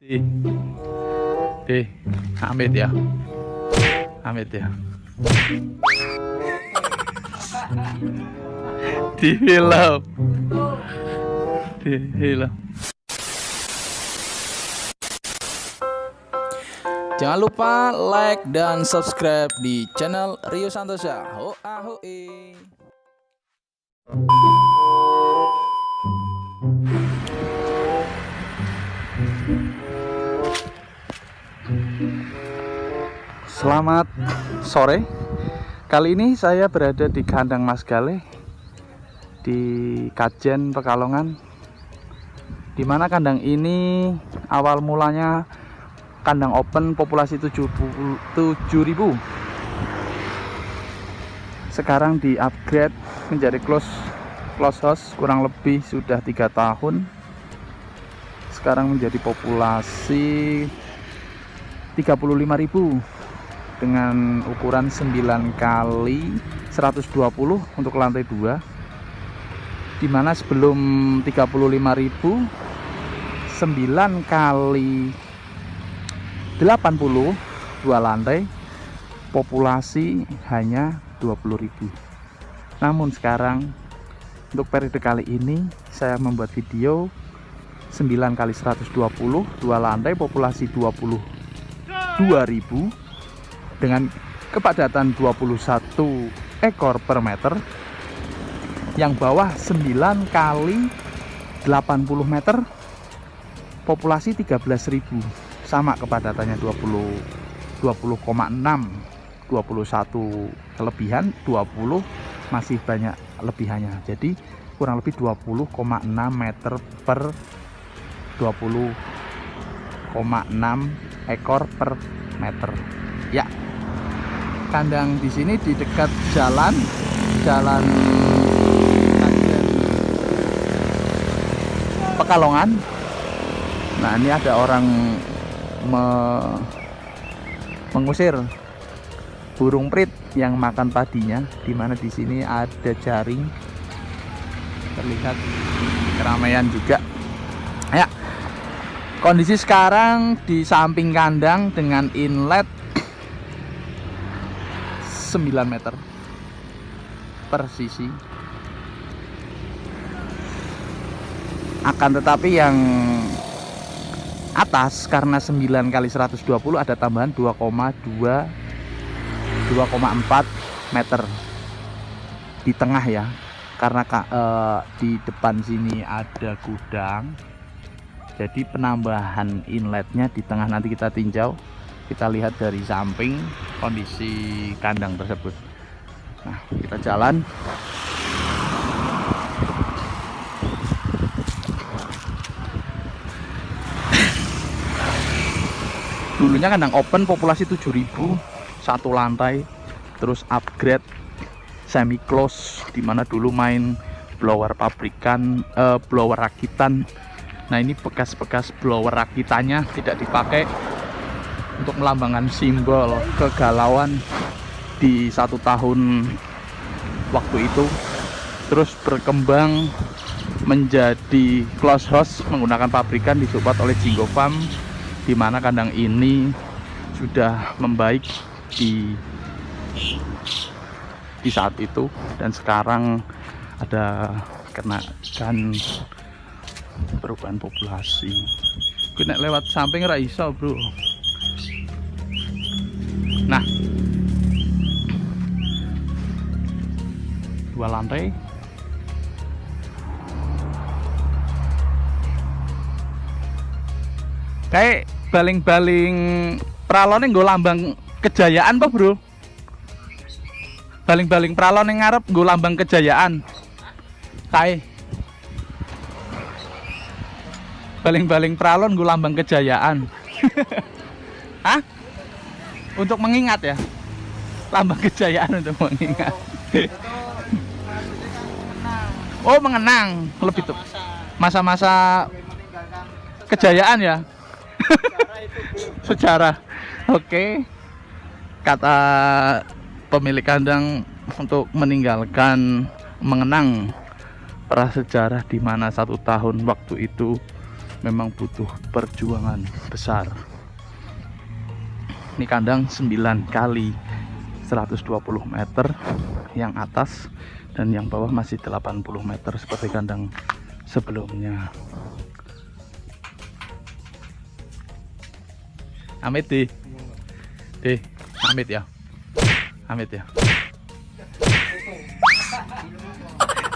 Di, Amit ya, Amit ya. Di film, di film. Jangan lupa like dan subscribe di channel Rio Santosa. Ho ahoe. Selamat sore. Kali ini saya berada di kandang Mas Gale di Kajen, Pekalongan. Dimana kandang ini awal mulanya kandang open populasi 7.000. Sekarang di upgrade menjadi close house, kurang lebih sudah 3 tahun. Sekarang menjadi populasi 35.000 dengan ukuran 9 kali 120 untuk lantai 2, dimana sebelum 35.000 9 kali 80 2 lantai populasi hanya 20.000. Namun sekarang untuk periode kali ini saya membuat video 9 kali 120 2 lantai populasi 22.000 dengan kepadatan 21 ekor per meter, yang bawah 9 kali 80 meter populasi 13.000, sama kepadatannya 20,6, 21 kelebihan, 20 masih banyak lebihannya, jadi kurang lebih 20,6 meter per 20,6 ekor per meter ya. Kandang di sini di dekat jalan Pekalongan. Nah, ini ada orang mengusir burung prit yang makan padinya, dimana di sini ada jaring, terlihat keramaian juga ya. Kondisi sekarang di samping kandang dengan inlet 9 meter per sisi. Akan tetapi yang atas karena 9 kali 120 ada tambahan 2,4 meter di tengah ya, karena di depan sini ada gudang, jadi penambahan inletnya di tengah. Nanti kita tinjau, kita lihat dari samping kondisi kandang tersebut. Nah, kita jalan. Dulunya kandang open populasi 7.000, 1 lantai, terus upgrade semi close, dimana dulu main blower pabrikan, blower rakitan. Nah, ini bekas-bekas blower rakitannya tidak dipakai untuk melambangkan simbol kegalauan di 1 tahun waktu itu. Terus berkembang menjadi close house menggunakan pabrikan disupport oleh Jinggo Farm, di mana kandang ini sudah membaik di saat itu, dan sekarang ada kenaikan perubahan populasi. Nek lewat samping ra iso, bro. Nah, 2 lantai. Kayak baling-baling pralon nggo lambang kejayaan apa, bro? Baling-baling pralon yang ngarep nggo lambang kejayaan. Kayak baling-baling pralon nggo lambang kejayaan. Hah? Untuk mengingat ya, lambang kejayaan untuk mengingat. Oh, mengenang lebih tuh masa-masa kejayaan ya. Sejarah. Oke. Kata pemilik kandang untuk meninggalkan, mengenang prasejarah di mana 1 tahun waktu itu memang butuh perjuangan besar. Ini kandang 9 kali 120 meter yang atas, dan yang bawah masih 80 meter seperti kandang sebelumnya. Amit deh, Amit ya, Amit ya.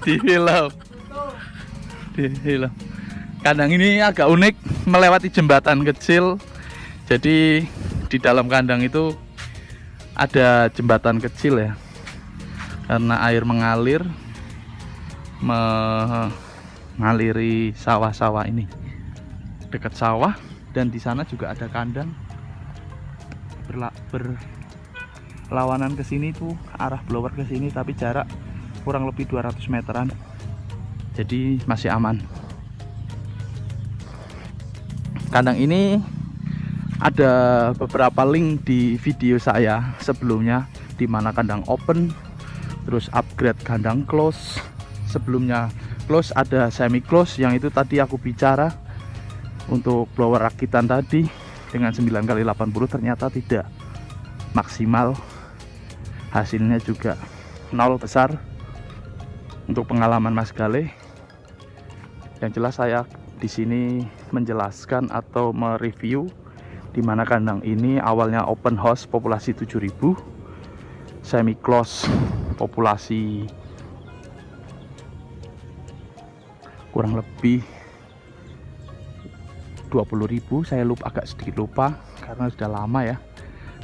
Di film. Kandang ini agak unik, melewati jembatan kecil. Jadi di dalam kandang itu ada jembatan kecil ya, karena air mengalir mengaliri sawah-sawah ini, dekat sawah. Dan di sana juga ada kandang berlawanan ke sini tuh, arah blower ke sini, tapi jarak kurang lebih 200 meteran. Jadi masih aman. Kandang ini ada beberapa link di video saya sebelumnya, dimana kandang open, terus upgrade kandang close. Sebelumnya close ada semi close, yang itu tadi aku bicara untuk blower rakitan tadi dengan 9 kali 80 ternyata tidak maksimal, hasilnya juga nol besar untuk pengalaman Mas Gale. Yang jelas saya di sini menjelaskan atau mereview di mana kandang ini awalnya open house populasi 7.000, semi close populasi kurang lebih 20.000. Saya agak sedikit lupa karena sudah lama ya.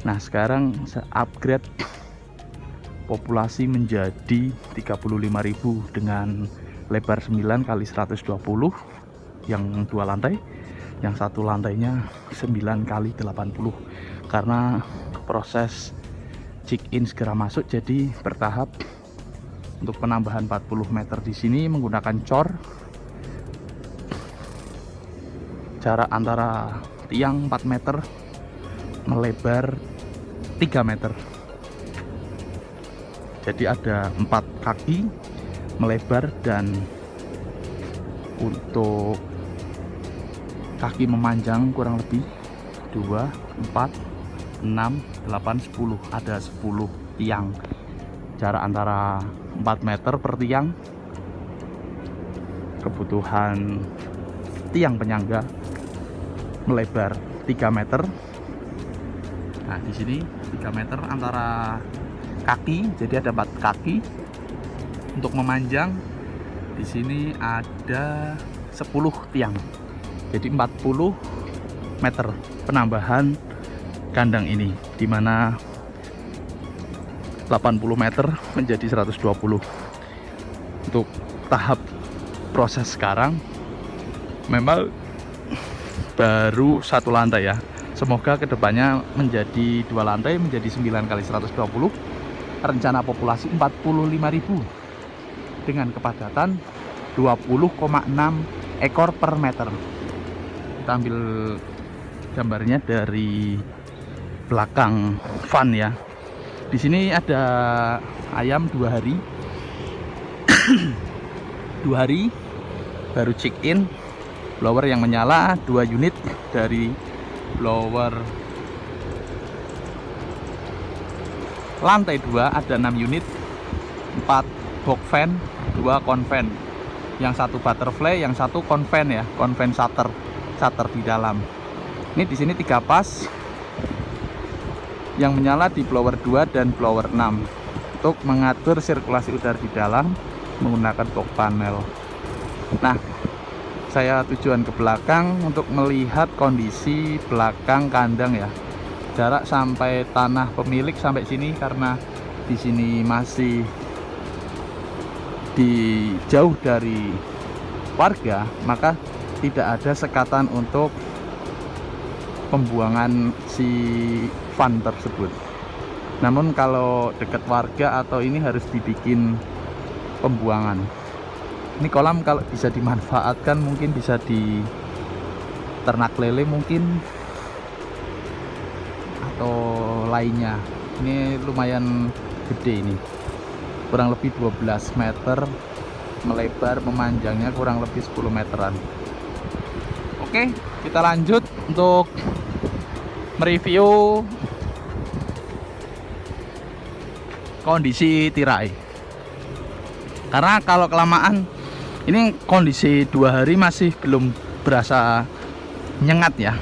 Nah, sekarang saya upgrade populasi menjadi 35.000 dengan lebar 9 kali 120 yang 2 lantai, yang 1 lantainya 9 kali 80, karena proses check in segera masuk, jadi bertahap. Untuk penambahan 40 meter di sini menggunakan cor, jarak antara tiang 4 meter, melebar 3 meter. Jadi ada 4 kaki melebar, dan untuk kaki memanjang kurang lebih 2, 4, 6, 8, 10. Ada 10 tiang, jarak antara 4 meter per tiang. Kebutuhan tiang penyangga melebar 3 meter. Nah, di sini 3 meter antara kaki, jadi ada 4 kaki. Untuk memanjang di sini ada 10 tiang, jadi 40 meter penambahan kandang ini, dimana 80 meter menjadi 120. Untuk tahap proses sekarang memang baru 1 lantai ya. Semoga kedepannya menjadi 2 lantai, menjadi 9 kali 120. Rencana populasi 45.000 dengan kepadatan 20,6 ekor per meter. Kita ambil gambarnya dari belakang van ya. Di sini ada ayam 2 hari. 2 hari baru check in. Blower yang menyala 2 unit dari blower lantai 2 ada 6 unit, 4 box fan, 2 conven, yang 1 butterfly, yang 1 conven ya, conven shutter di dalam. Ini di sini 3 pas yang menyala di blower 2 dan blower 6 untuk mengatur sirkulasi udara di dalam menggunakan box panel. Nah, saya tujuan ke belakang untuk melihat kondisi belakang kandang ya. Jarak sampai tanah pemilik sampai sini, karena di sini masih jauh dari warga, maka tidak ada sekatan untuk pembuangan si van tersebut. Namun kalau dekat warga atau ini harus dibikin pembuangan. Ini kolam kalau bisa dimanfaatkan mungkin bisa di ternak lele mungkin, atau lainnya. Ini lumayan gede, ini kurang lebih 12 meter melebar, memanjangnya kurang lebih 10 meteran. Oke, kita lanjut untuk mereview kondisi tirai. Karena kalau kelamaan, ini kondisi 2 hari masih belum berasa nyengat ya.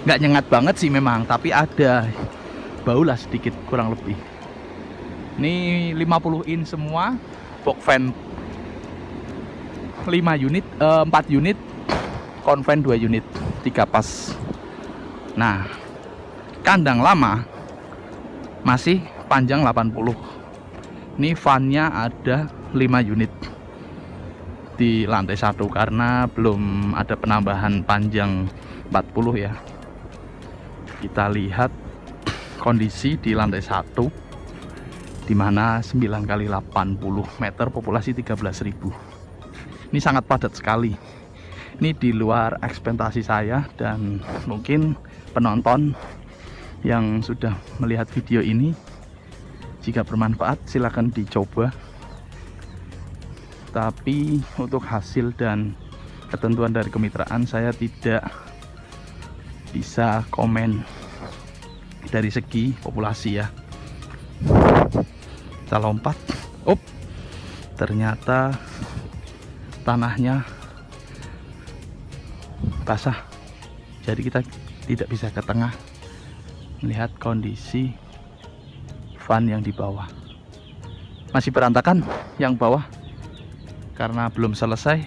Nggak nyengat banget sih memang, tapi ada bau lah sedikit kurang lebih. Ini 50 in semua, box fan 4 unit, konven 2 unit, 3 pas. Nah, kandang lama masih panjang 80. Ini fannya ada 5 unit di lantai 1 karena belum ada penambahan panjang 40 ya. Kita lihat kondisi di lantai 1, dimana 9 kali 80 meter, populasi 13.000. Ini sangat padat sekali. Ini di luar ekspektasi saya, dan mungkin penonton yang sudah melihat video ini, jika bermanfaat silahkan dicoba. Tapi untuk hasil dan ketentuan dari kemitraan saya tidak bisa komen dari segi populasi ya. Kita lompat. Ternyata tanahnya basah, jadi kita tidak bisa ke tengah. Melihat kondisi van yang di bawah masih berantakan, yang bawah karena belum selesai.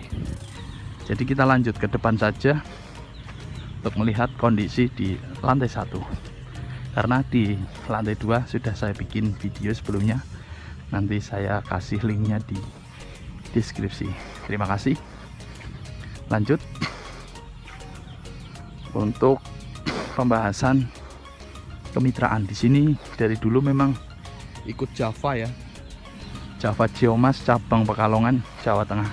Jadi kita lanjut ke depan saja untuk melihat kondisi di lantai 1, karena di lantai 2 sudah saya bikin video sebelumnya. Nanti saya kasih linknya di deskripsi. Terima kasih. Lanjut untuk pembahasan kemitraan. Di sini dari dulu memang ikut Java ya, Java Geomas cabang Pekalongan, Jawa Tengah.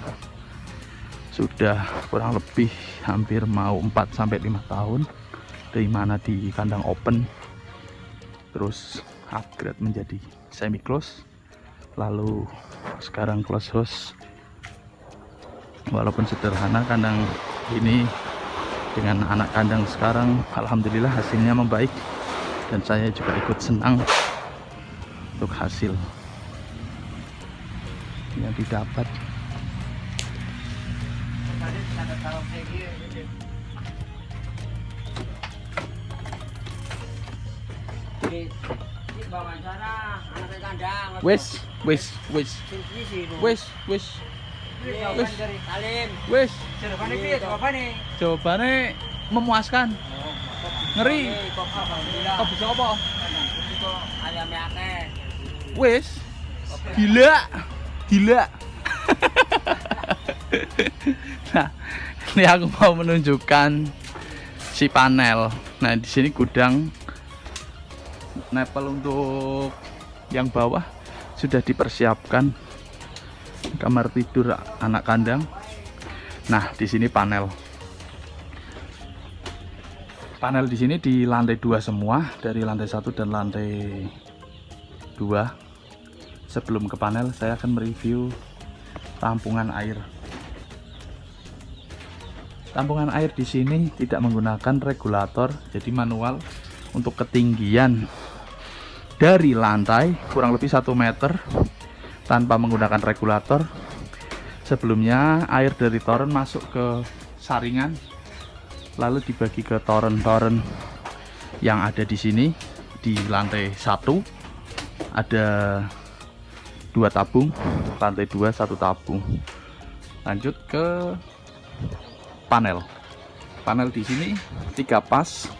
Sudah kurang lebih hampir mau 4-5 tahun, dari mana di kandang open, terus upgrade menjadi semi close, lalu sekarang close house. Walaupun sederhana kandang ini, dengan anak kandang sekarang alhamdulillah hasilnya membaik, dan saya juga ikut senang untuk hasil yang didapat. Wes jawabannya memuaskan. Ngeri kok bisa apa? Wes gila nah, ini aku mau menunjukkan si panel. Nah, di sini gudang nepel untuk yang bawah sudah dipersiapkan, kamar tidur anak kandang. Nah, di sini panel di sini di lantai 2 semua, dari lantai 1 dan lantai 2. Sebelum ke panel, saya akan mereview tampungan air. Tampungan air di sini tidak menggunakan regulator, jadi manual. Untuk ketinggian dari lantai kurang lebih 1 meter tanpa menggunakan regulator. Sebelumnya air dari toren masuk ke saringan, lalu dibagi ke toren-toren yang ada di sini. Di lantai 1 ada 2 tabung, lantai 2 1 tabung. Lanjut ke panel di sini 3 pas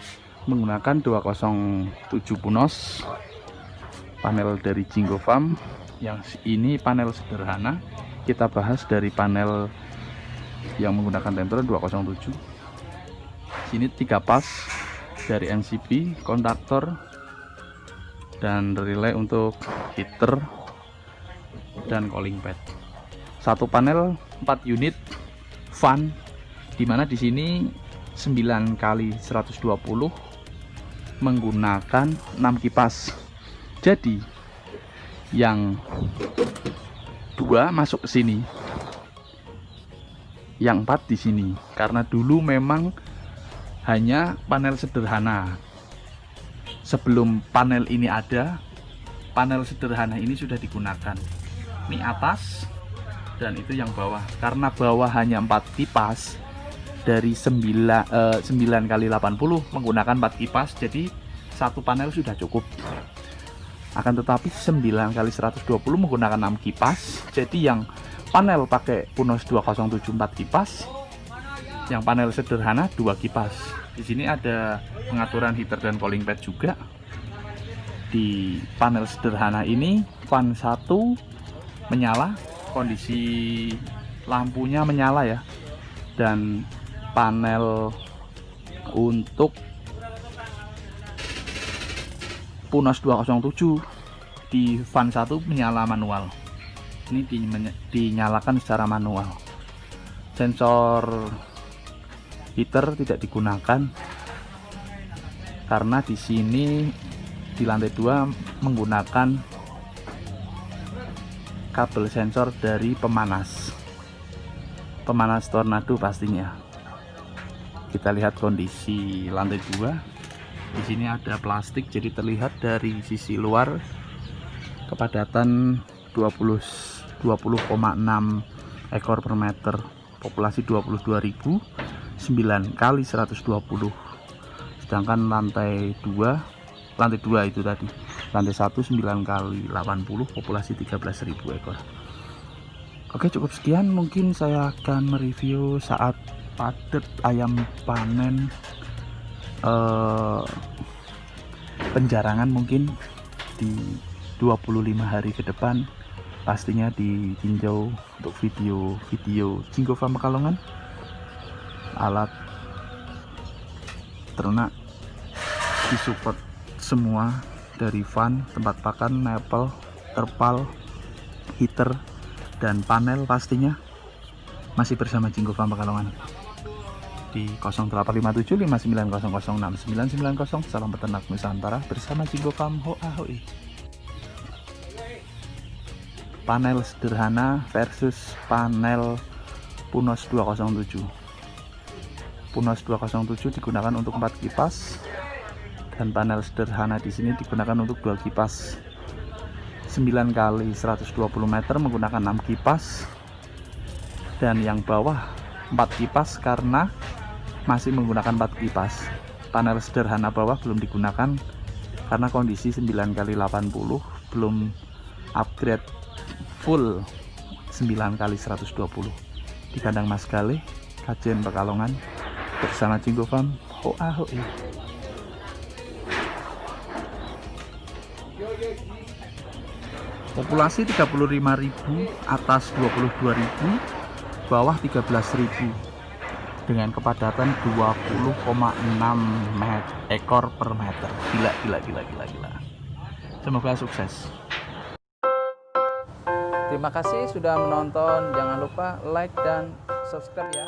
menggunakan 207 Punos. Panel dari Jinggo Farm, yang ini panel sederhana. Kita bahas dari panel yang menggunakan tentoren 207. Sini 3 pas dari NCP, kontaktor dan relay untuk heater dan cooling pad. Satu panel 4 unit fan, dimana di sini 9 kali 120 menggunakan 6 kipas. Jadi yang 2 masuk ke sini, yang 4 di sini, karena dulu memang hanya panel sederhana. Sebelum panel ini ada, panel sederhana ini sudah digunakan. Ini atas dan itu yang bawah. Karena bawah hanya 4 kipas dari 9 kali 80 menggunakan 4 kipas, jadi satu panel sudah cukup. Akan tetapi 9 kali 120 menggunakan 6 kipas, jadi yang panel pakai Punos 207 4 kipas, yang panel sederhana 2 kipas. Di sini ada pengaturan heater dan cooling pad juga. Di panel sederhana ini fan 1 menyala, kondisi lampunya menyala ya. Dan panel untuk Punos 207 di fan 1 menyala manual. Ini dinyalakan secara manual. Sensor heater tidak digunakan karena di sini di lantai 2 menggunakan kabel sensor dari pemanas tornado pastinya. Kita lihat kondisi lantai 2. Di sini ada plastik, jadi terlihat dari sisi luar kepadatan 20,6 ekor per meter, populasi 22.000, 9 kali 120. Sedangkan lantai 2 itu tadi, lantai 1 9 kali 80, populasi 13.000 ekor. Oke, cukup sekian. Mungkin saya akan mereview saat padet ayam panen, penjarangan mungkin di 25 hari ke depan, pastinya ditinjau untuk video Jinggo Farm Pekalongan. Alat ternak disupport semua, dari fan, tempat pakan, nepel, terpal, heater, dan panel pastinya masih bersama Jinggo Farm Pekalongan di 0857 5900 6990. Salam peternak Nusantara bersama Jinggo Farm. Hoa hoi. Panel sederhana versus panel Punos 207. Punos 207 digunakan untuk 4 kipas dan panel sederhana di sini digunakan untuk 2 kipas. 9 kali 120 meter menggunakan 6 kipas, dan yang bawah 4 kipas karena masih menggunakan 4 kipas. Panel sederhana bawah belum digunakan karena kondisi 9 kali 80 belum upgrade full 9 kali 120. Di kandang Mas Galih, Kajen Pekalongan bersama Jinggo Farm. Hoa hoi. Populasi 35.000, atas 22.000, bawah 13.000 dengan kepadatan 20,6 ekor per meter. Gila. Semoga sukses. Terima kasih sudah menonton. Jangan lupa like dan subscribe ya.